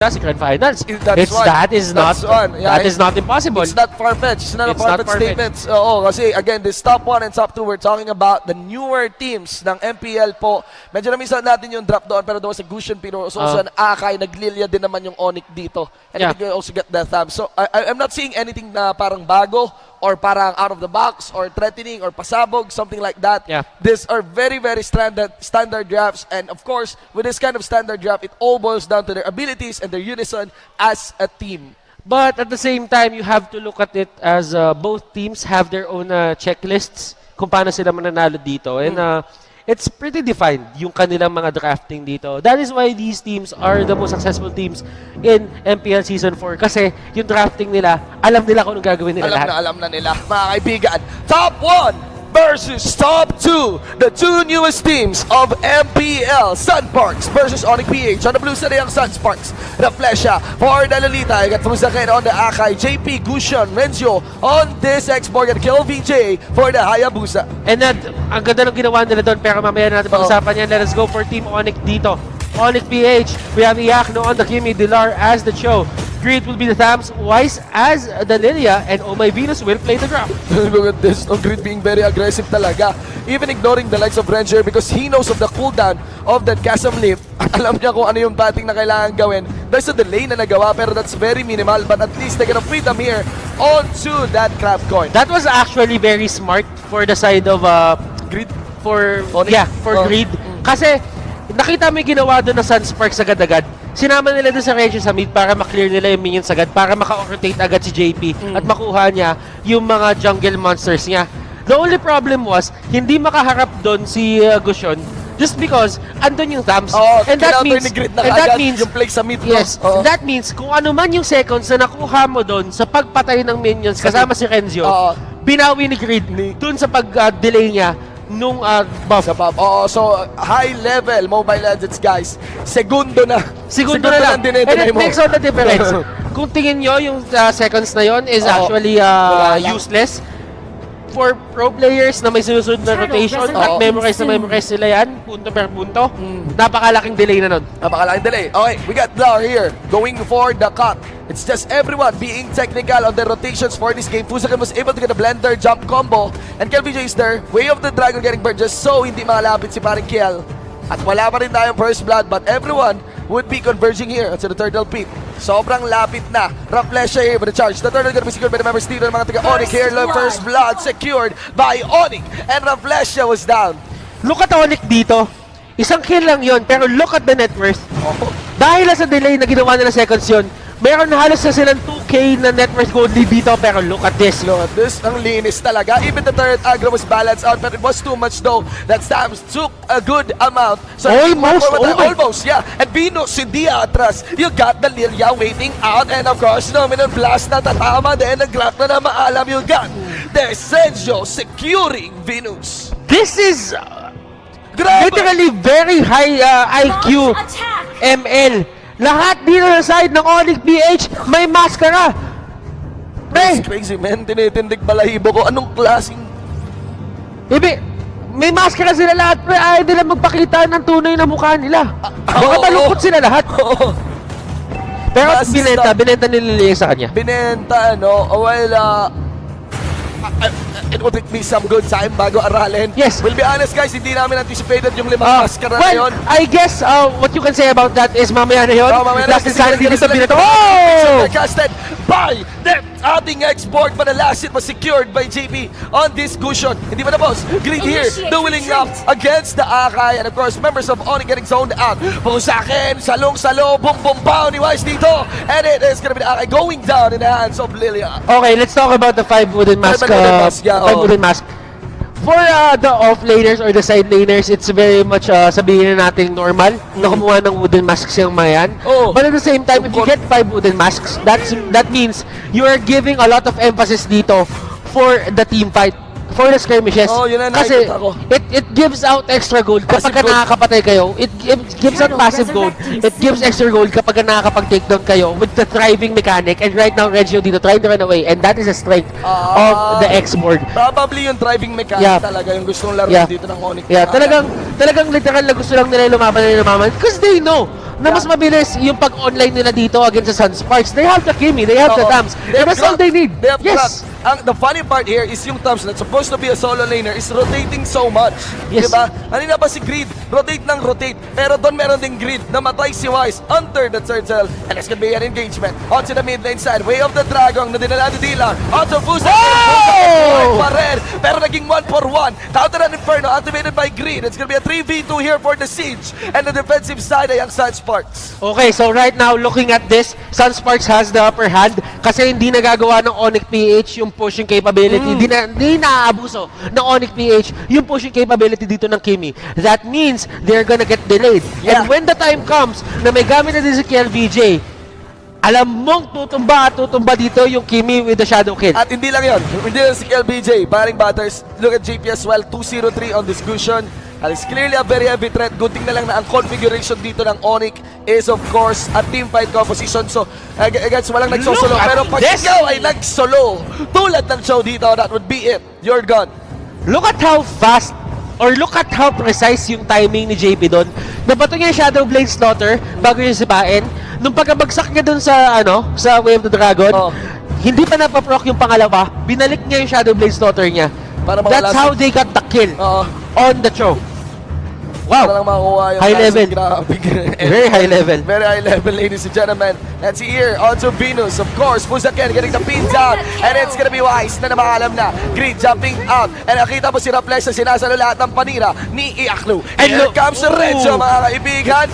Classic Grand Finals. That is not impossible. It's not far-fetched. It's not a far-fetched statement. Oo, kasi again, this top 1 and top 2, we're talking about the newer teams ng MPL po. Medyo na-missan natin yung drop doon, pero doon sa Gusion, pero also sa Akay, naglilya din naman yung Onic dito. And I think we also get that thumb. So, I'm not seeing anything na parang bago or parang out of the box or threatening or pasabog, something like that. Yeah. These are very, very standard drafts. And of course, with this kind of standard draft, it all boils down to their abilities and their unison as a team. But at the same time, you have to look at it as both teams have their own checklists kung paano sila mananalo dito. And it's pretty defined yung kanilang mga drafting dito. That is why these teams are the most successful teams in MPL Season 4 kasi yung drafting nila, alam nila kung anong gagawin nila lahat. Alam na nila, mga kaibigan. Top 1 versus top 2, the two newest teams of MPL, Sunsparks versus Onic PH. On the blue side, ang Sunsparks, Reflesha for the Lolita. I got Fuzakhen on the Akay, JP, Gusion, Renzio on this X-Borg, and Kill VJ for the Hayabusa. And then, ang ganda ng ginawa nila doon, pero mamaya natin pag-usapan yan. Let us go for Team Onic dito. Onic PH, we have Iakno on the Kimi, Dilar as the show. Greet will be the Thams, Wise as the Lilia, and Oh My Venus will play the drum. Look at this, Greet being very aggressive talaga. Even ignoring the likes of Ranger because he knows of the cooldown of that Chasm Leaf. At alam niya kung ano yung batting na kailangan gawin. There's a delay na nagawa pero that's very minimal, but at least they're gonna freedom here onto that crab coin. That was actually very smart for the side of Greet. for Onic? Greed. Kasi nakita mo yung ginawa doon na Sunsparks agad-agad. Sinama nila doon sa Regis sa mid para maklear nila yung minions agad, para maka-rotate agad si JP at makuha niya yung mga jungle monsters niya. The only problem was, hindi makaharap doon si Gusion just because andun yung Thams. And that means yung play sa mid. Yes, that means kung ano man yung seconds na nakuha mo doon sa pagpatay ng minions kasama si Renzio, binawi ni Greed doon sa pag-delay niya nung buff. So high level Mobile Legends, guys. Segundo na lang And it makes all the difference. Kung tingin nyo, yung seconds na yon is actually useless. For pro players na may sinusunod na rotation at memorize nila yan, punto per punto, napakalaking delay na nun. Napakalaking delay. Okay, we got Blar here going for the cut. It's just everyone being technical on their rotations for this game. Fuzakhen was able to get a blender jump combo, and KelVJ is there. Way of the Dragon getting burned just so hindi malapit si paring Kiel. At wala pa rin tayong first blood, but everyone would be converging here to the turtle pit. Sobrang lapit na. Reflesha here with the charge. The turtle gonna be secured by the members dito ng mga taga Onic here. First blood secured by Onic, and Reflesha was down. Look at Onic dito. Isang kill lang yon, pero look at the net worth. Dahil sa delay na ginawa nila seconds yon, meron na halos na silang 2k na net worth gold lead dito, pero look at this. Look at this, ang linis talaga. Even the third aggro was balanced out, but it was too much though. That Sams took a good amount. So almost, yeah. And Venus, hindi atras. You got the Lilia waiting out, and of course, Nominal Blast na tatama din. Nag-grab na maalam. You got the Senjo securing Venus. This is literally very high IQ ML. Lahat dito na side ng Onic PH may maskara. That's crazy, man. Tinitindig balahibo ko. Anong klaseng... May maskara sila lahat, pre. Ayaw nila magpakita ng tunay na mukha nila. Baka malungkot sila lahat. Pero binenta nila sa kanya. Binenta, well, it will take me some good time bago aralin. Yes. We'll be honest, guys, hindi namin anticipated yung limang maskara na yun. I guess what you can say about that is mamaya na yun. Last insanity dito binenta. Casted by the ating X-Borg, but the last hit was secured by JP on this Gusion. Hindi ba na, boss? Greed here, dueling up against the Akay, and of course, members of Onic getting zoned out. Fuzakhen, salong-salo, boom-boom-pow ni Wise dito, and it is gonna be the Akay going down in the hands of Lilia. Okay, let's talk about the 5 wooden mask. Wooden mask. For the off-laners or the side laners, it's very much sabihin na natin normal na kumuha ng wooden masks yung mayan. But at the same time, if you get 5 wooden masks, that means you are giving a lot of emphasis dito for the team fight, for the skirmishes. Kasi it gives out extra gold kapag nakakapatay kayo. It gives out passive gold. It gives extra gold kapag nakakapag-take down kayo with the thriving mechanic. And right now, Regio dito trying to run away. And that is a strength of the X-Board. Probably yung driving mechanic talaga yung gustong laro dito ng Onic. Talagang literal na gusto lang nila lumaban. Because they know na mas mabilis yung pag-online nila dito against sa Sunsparks. They have the Kimi, they have the Tams. That's all they need. They have Yes. The funny part here is yung Tams that's supposed to be a solo laner is rotating so much. Yes. Diba? Kanina ba si Greed? Rotate ng rotate. Pero doon meron ding Greed. Namatay si Wise under the turtle. And it's gonna be an engagement. On to the mid lane side. Way of the Dragon na dinala ni Dila. On to Fusa. Pa rin. Pero naging 1-for-1. Counter an Inferno activated by Greed. It's gonna be a 3v2 here for the Siege. And the defensive side ay ang Sunsparks. Okay, so right now, looking at this, Sunsparks has the upper hand kasi hindi nagagawa ng Onic PH yung pushing capability. Hindi naaabuso ng Onic PH yung pushing capability dito ng Kimi. That means they're gonna get delayed. Yeah. And when the time comes na may gamit na din si KLVJ, alam mong tutumba dito yung Kimi with the shadow kill. At hindi lang yun. Hindi lang si LBJ. Paring batters. Look at JP as well. 203 on discussion. And it's clearly a very heavy threat. Good thing na lang na ang configuration dito ng Onic is of course a teamfight composition. So, against walang nagsosolo. Pero pag ikaw ay nagsolo, tulad ng show dito, that would be it. You're gone. Look at how fast or look at how precise yung timing ni JP doon. Nabato niya yung Shadow Blade Slaughter bago niya sipain. Nung pagkabagsak niya doon sa sa Way of the Dragon, hindi pa napaproc yung pangalawa, binalik niya yung Shadow Blade Slaughter niya. That's how they got the kill on the show. Wow. Para lang makuha yung high level. Very high level. Very high level, ladies and gentlemen. Let's see here, onto Venus. Of course, Fusaken getting the pin down. And it's gonna be Wise na namakalam na. Greed jumping out. And nakita mo si Raplex na sinasalo lahat ng panira ni Iaklu. And here comes Renzo, mga kaibigan.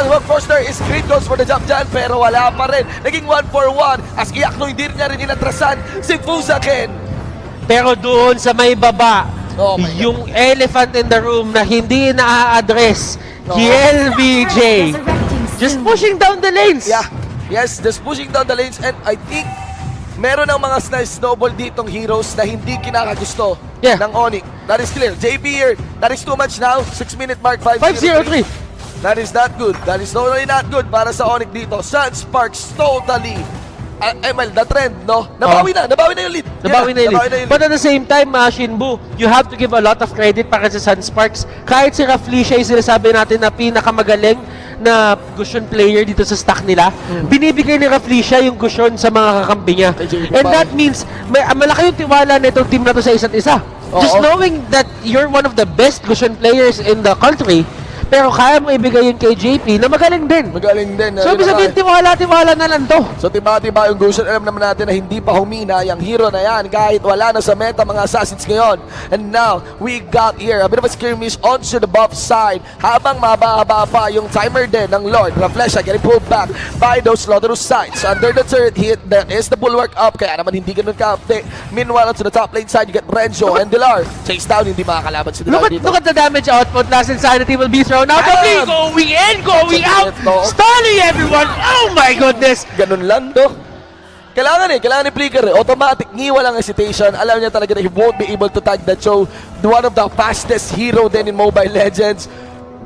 Of course, there is Greed goes for the jump dyan, pero wala pa rin. Naging 1-for-1 as Iaklu hindi niya rin inatrasan si Fusaken. Pero doon sa may baba, yung elephant in the room na hindi na-address, KLVJ, just pushing down the lanes. Yeah, yes, just pushing down the lanes. And I think meron ng mga snowball ditong heroes na hindi kinakagusto ng Onic. That is clear. JP here, that is too much now. 6-minute mark, 5-0-3. That is not good. That is totally not good para sa Onic dito. Sunsparks totally ML, the trend, no? Nabawi na yung lead. Nabawi na yung lead. But at the same time, Shinbu, you have to give a lot of credit para sa Sunsparks. Kahit si Raflesia yung sinasabi natin na pinakamagaling na Gusion player dito sa stack nila, binibigay ni Raflesia yung Gusion sa mga kakampi niya. And that means, malaki yung tiwala na itong team na to sa isa't isa. Just knowing that you're one of the best Gusion players in the country, pero kaya mo ibigay yun kay JP na magaling din. Magaling din. So, ibig sabihin, tiwala na lang to. So, tiba-tiba yung Gusion, alam naman natin na hindi pa humina yung hero na yan kahit wala na sa meta mga assassins ngayon. And now, we got here a bit of a skirmish onto the buff side habang mababa pa yung timer din ng Lord. Raflesia getting pulled back by those Slaughterous sides. Under the turret hit, there is the bulwark up. Kaya naman hindi ganun ka-update. Meanwhile, to the top lane side, you get Renzo and Dilar. Chase down, hindi makakalaban si Dilar dito. Look at the damage output. Last Insanity will be thrown out. Going in, going out, stunning everyone. Oh my goodness. Ganun lang, no? Kailangan ni Flicker automatic, walang hesitation. Alam niya talaga na he won't be able to tag that show. One of the fastest hero then in Mobile Legends.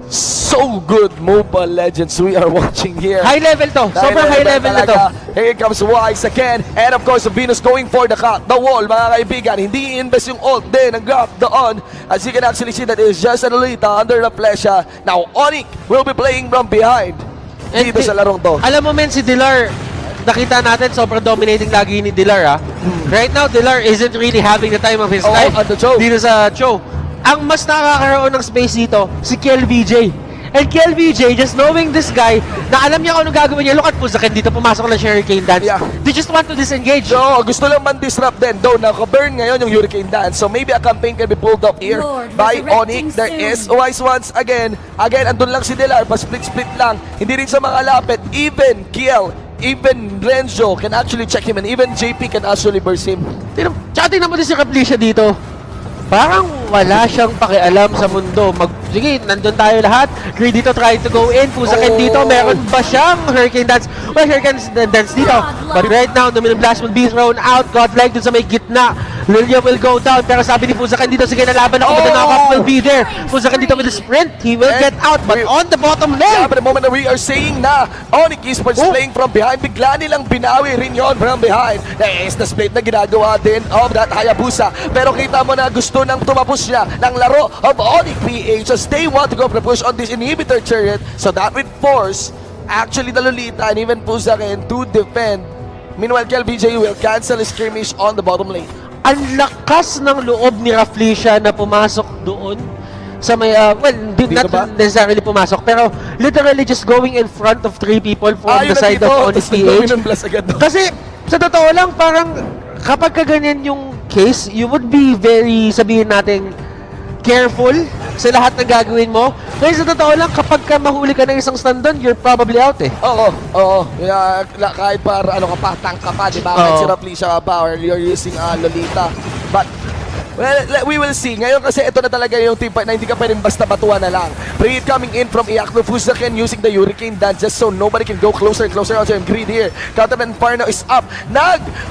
So good Mobile Legends we are watching here. High level to. Sobrang high level na to. Here comes Wise again. And of course, Venus going for the cut. The wall, mga kaibigan. Hindi i-invest yung ult din. Ang grab doon. As you can actually see, that is just an Lolita under the Flesha. Now, Onic will be playing from behind. Dito sa larong to. Alam mo men, si Dilar, nakita natin sobrang dominating lagi ni Dilar. Right now, Dilar isn't really having the time of his life dito sa show. Ang mas nakakaroon ng space dito, si KLVJ. And KLVJ, just knowing this guy, na alam niya kung anong gagawin niya. Look at Fusaken dito, pumasok na siya Hurricane Dance. They just want to disengage. So, gusto lang man-disrupt din. Though, naka-burn ngayon yung Hurricane Dance. So, maybe a campaign can be pulled up here by Onic. There is Wise once again. Again, andun lang si Dilar, pa-split-split lang. Hindi rin sa mga lapit. Even Kiel, even Renzo can actually check him. And even JP can actually burst him. Tsaka tingnan mo din si Raflesia dito. Parang wala siyang pakialam sa mundo. Sige, nandun tayo lahat. Greed dito trying to go in. Fusaken dito. Meron ba siyang Hurricane Dance? Well, Hurricane Dance dito. But right now, the Dominant Blast will be thrown out. Godlike dun sa may gitna. Lilia will go down. Pero sabi ni Fusaken dito, sige, nalaban ako. But the knockoff will be there. Fusaken dito with the sprint. He will get out. But on the bottom lane. Yeah, but the moment that we are saying na Onic Esports playing from behind, bigla nilang binawi rin yun from behind. There is the split na ginagawa din of that Hayabusa. Pero kita mo na gusto nang tumapos niya ng laro of Onic PH as they want to go for the push on this inhibitor turret. So that would force actually the Lolita and even Pusakin to defend. Meanwhile, KLBJ will cancel his skirmish on the bottom lane. Ang lakas ng loob ni Raflesia na pumasok doon sa may, not necessarily pumasok, pero literally just going in front of 3 people from the side of Onic PH. Kasi, sa totoo lang, parang kapag kaganyan yung case, you would be very, sabihin natin, careful sa lahat ng gagawin mo. Kasi sa totoo lang, kapag ka mahuli ka ng isang stun doon, you're probably out eh. Oo. Kahit para ano ka pa, tank ka pa, di ba? Kahit si Raflesia ka pa, or you're using Lolita. But, well, we will see. Ngayon kasi ito na talaga yung team fight na hindi ka pwedeng basta batuan na lang. Pre coming in from Iakno Fusakin using the Hurricane dance just so nobody can go closer and closer. Also, yung Greed here. Counter Inferno is up.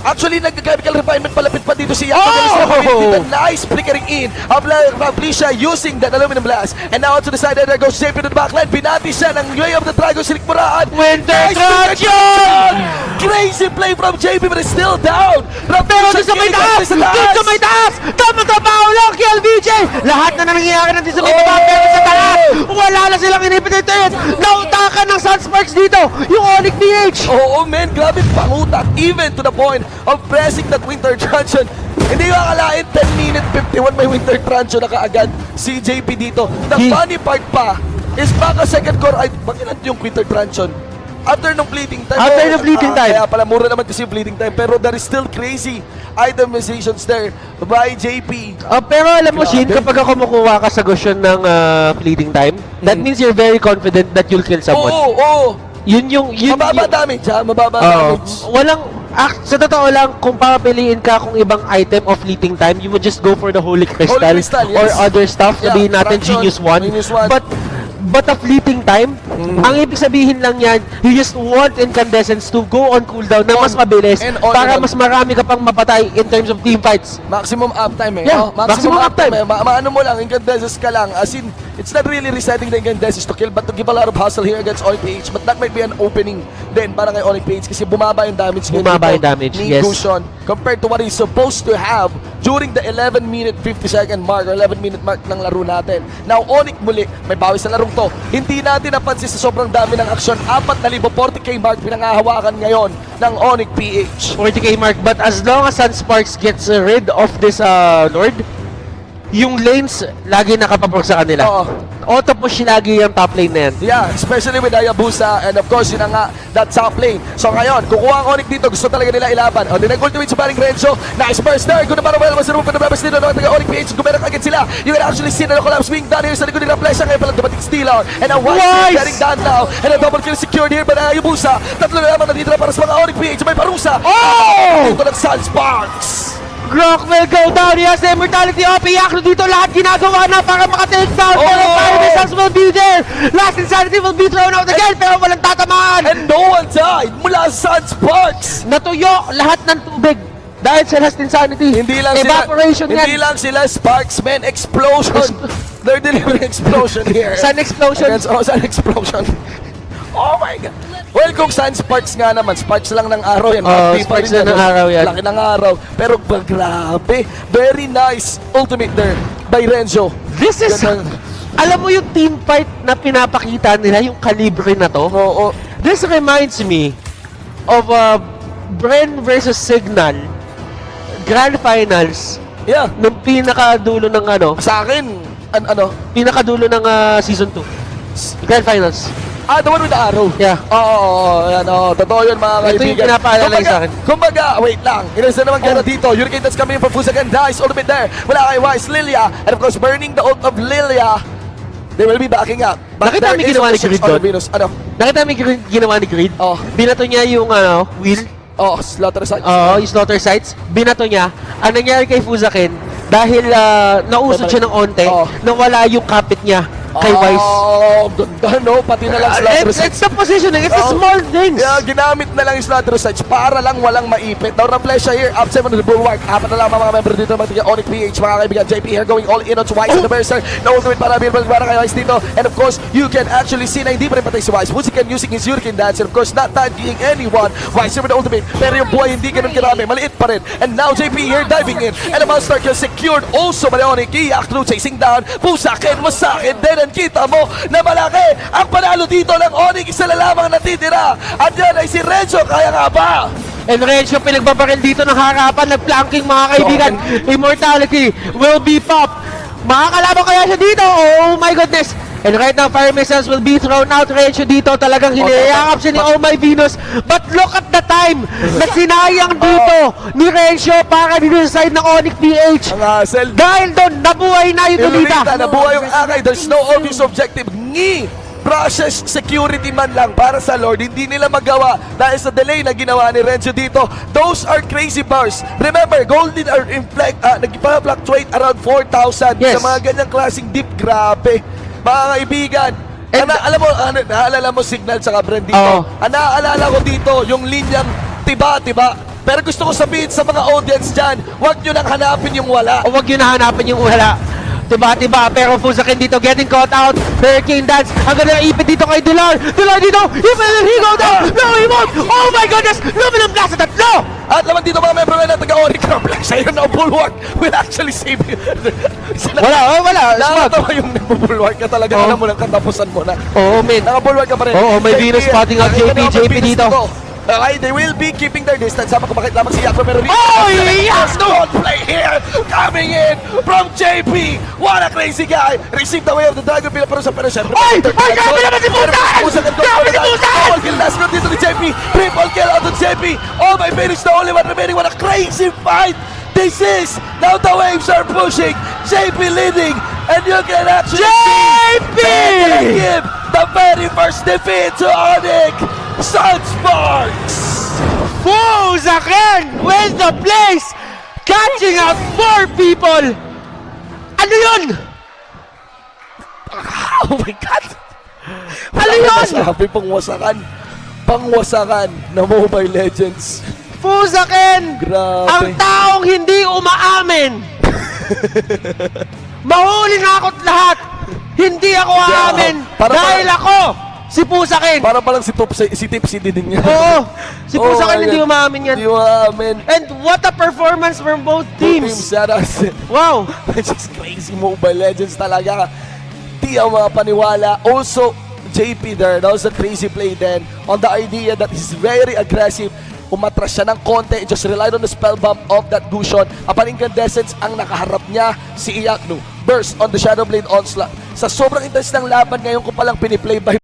Actually, nag-chemical refinement palapit pa dito si Iakno. Nice flickering in of Raflesia using that aluminum blast. And now to the side, there goes JP to the backline. Binati siya ng Way of the Dragon, sinikmuraan. Winter Dragon! Crazy play from JP but it's still down. Pero doon sa may taas! Doon sa may taas! Tama-tama lang, KLBJ! Lahat na nangyayari natin sa may baba, pero sa taas! Wala na silang inipititin! Nautakan ng Sunsparks dito! Yung Onic PH! Oo, man, grabe pangutak. Even to the point of pressing that Winter Truncheon. Hindi ko akalain, 10 minute 51 may Winter Truncheon na kaagad si JP dito. The funny part pa is baka second core, ay, bakilan yung Winter Truncheon. After ng fleeting time. Kaya pala mura naman kasi yung fleeting time. Pero there is still crazy itemizations there by JP. Pero alam mo, Shin, kapag kumukuha ka sa gusyon ng fleeting time, that means you're very confident that you'll kill someone. Oo. Mababa damage, ha? Mababa damage. Sa totoo lang, kung papiliin ka kung ibang item of fleeting time, you would just go for the Holy Crystal, yes. or other stuff. Sabihin natin, Genius 1. But a fleeting time, ang ibig sabihin lang yan, you just want incandescence to go on cooldown na mas mabilis para mas marami ka pang mapatay in terms of team fights. Maximum uptime eh. Yeah, maximum uptime. Maano mo lang, incandescence ka lang. As in, it's not really resetting the incandescence to kill, but to give a lot of hustle here against Onic PH. But that might be an opening din para kay Onic PH kasi bumaba yung damage. Yes. Gusion, compared to what he's supposed to have during the 11-minute 50-second mark or 11-minute mark ng laro natin. Now, Onic muli, may bawi sa larong to. Hindi natin napansin sa sobrang dami ng aksyon. 4,000 40k mark pinangahawakan ngayon ng Onic PH. 40k mark, but as long as Sunsparks gets rid of this Lord, yung lanes lagi nakapabor sa kanila. Auto push lagi yung top lane na yan. Yeah, especially with Hayabusa and of course yun nga that top lane. So ngayon, kukuha ang Onic dito, gusto talaga nila ilaban. O, dinag-ultimate si Paring Renzo. Nice burst there. Good naman ang well, masarap pa na babas dito ng Onic PH. Gumerak agad sila. You can actually see na collapse being done here sa likod ng Flesh. Ngayon pala dumating steal out. And a one getting done now. And a double kill secured here by Hayabusa. Tatlo na naman na dito para sa mga Onic PH. May parusa. Dito ng Sunsparks. Grok will go down. He has the immortality of Iakno dito. Lahat ginagawa na para maka-take down. Pero fire missiles will be there. Last insanity will be thrown out again. Pero walang tatamaan. And no one died mula sa Sunsparks. Natuyo lahat ng tubig dahil sa last insanity. Hindi lang evaporation sila, hindi lang sila Sparks, man. Explosion. They're delivering explosion here. Sun explosion. Sun explosion. Oh my God. Well, kung Sunsparks nga naman, sparks lang ng araw yan. Sparks lang ng araw yan. Laki ng araw. Pero grabe. Very nice ultimate there by Renzo. This is, alam mo yung team fight na pinapakita nila, yung kalibre na to? Oo. This reminds me of Bren versus Signal Grand Finals. Yeah. Nung pinakadulo ng Sa akin, pinakadulo ng Season 2. Grand Finals. The one with the arrow. Yeah. Oo, yan. Totoo yun, mga kaibigan. Ito yung pinapaalala sa akin. Kumbaga, wait lang. Inas na naman gano'n dito. Hurricane that's coming in from Fusagan. Dice, ultimate there. Wala kay Wise, Lilia. And of course, burning the ult of Lilia. They will be backing up. Nakita mo yung ginawa ni Creed doon? Nakita mo yung ginawa ni Creed? Binato niya yung wheel. Slaughter sites. Yung slaughter sites. Binato niya. Ang nangyari kay Fusakin, dahil nausod siya ng onte, nawala yung kapit niya kay Wise. Ganda, no? Pati na lang slaughter sites. It's the positioning. It's the small things. Yeah, ginamit na lang yung slaughter sites para lang walang maipit. Now, Raflesia here, up 7 on the bulwark. Apat na lang mga member dito, mga Onic PH, mga kaibigan. JP here going all in on Wise and the Berser. No ultimate para Birbal para kay Wise dito. And of course, you can actually see na hindi pa rin patay si Wise. Musican using his Hurricane dance. And of course, not tagging anyone. Wise here with the ultimate. Pero yung buhay hindi ganun karami. Maliit pa rin. And now, JP here diving in. And a monster kill secured also by Onic. Iyak through chasing down. Pusakin, masakin. Then yan, kita mo na malaki ang panalo dito ng Onic. Isa na lamang natitira. At yan ay si Renzo. Kaya nga ba? Enrencio pinagbabaril dito ng harapan, nag-flanking mga kaibigan. Immortality will be popped. Makakalaban kaya siya dito? Oh my goodness. And right now, fire missiles will be thrown out. Rencio dito talagang hinayakap siya ni Oh My Venus. But look at the time na sinayang dito ni Rencio para dito sa side ng Onic PH. Ang hassle. Dahil doon, nabuhay na yung Lolita. Nabuhay yung Akay. There's no obvious objective. Process security man lang para sa Lord, hindi nila magawa dahil sa delay na ginawa ni Renzo dito. Those are crazy bars. Remember, golden are nagpa-fluctuate around 4,000 Yes. sa mga ganyang klaseng deep. Grabe. Mga kaibigan, alam mo, naalala mo signal sa brand dito. Ang naaalala ko dito, yung linyang tiba. Pero gusto ko sabihin sa mga audience dyan, huwag nyo nang hanapin yung wala. O huwag yun na hanapin yung wala. Tiba, pero Fusakin dito getting caught out. Hurricane Dance, ang ganda ng ipit dito kay Dular. Dular dito, he go down. No, he won't. Oh my goodness, luminang blast sa tatlo. At naman dito mga member na taga-Onic na flash ayun na bulwark will actually save you. Wala. Nakakatawa yung nabubulwark ka talaga. Alam mo lang, katapusan mo na. Oo, men. Nakabulwark ka pa rin. Oo, may Venus spotting out JP dito. Okay, they will be keeping their distance. Sama kumakit lamang si Yakro, pero oh, yes! Don't play here! Coming in from JP! What a crazy guy! Receive the way of the Dragon Bill, pero siyempre, Ay, grabe naman si Busan! Grabe si Busan! Double kill last round dito ni JP! Triple kill out of JP! Oh my finish, the only one remaining. What a crazy fight! This is, now the waves are pushing, JP leading, and you can actually give the very first defeat to Onic! Sunsparks! Fusakin wins the place! Catching out 4 people! Ano yun? Oh my God! Ano yun? Sabi pangwasakan na Mobile Legends. Fusakin! Grabe. Ang taong hindi umaamin! Mahuli na ako't lahat! Hindi ako aamin! Dahil ako! Si Fusakin! Para palang si Tipsy din yan. Oo! Si Fusakin hindi umaamin yan. Hindi umaamin. And what a performance from both teams! Wow! Which is crazy. Mobile Legends talaga. Di ako makapaniwala. Also, JP there, that was a crazy play then on the idea that he's very aggressive. Umatras siya ng konti, just relied on the spell bump of that Gusion. Upon incandescence, ang nakaharap niya si Iyaknu. Burst on the Shadow Blade onslaught. Sa sobrang intense ng laban, ngayon ko palang piniplay by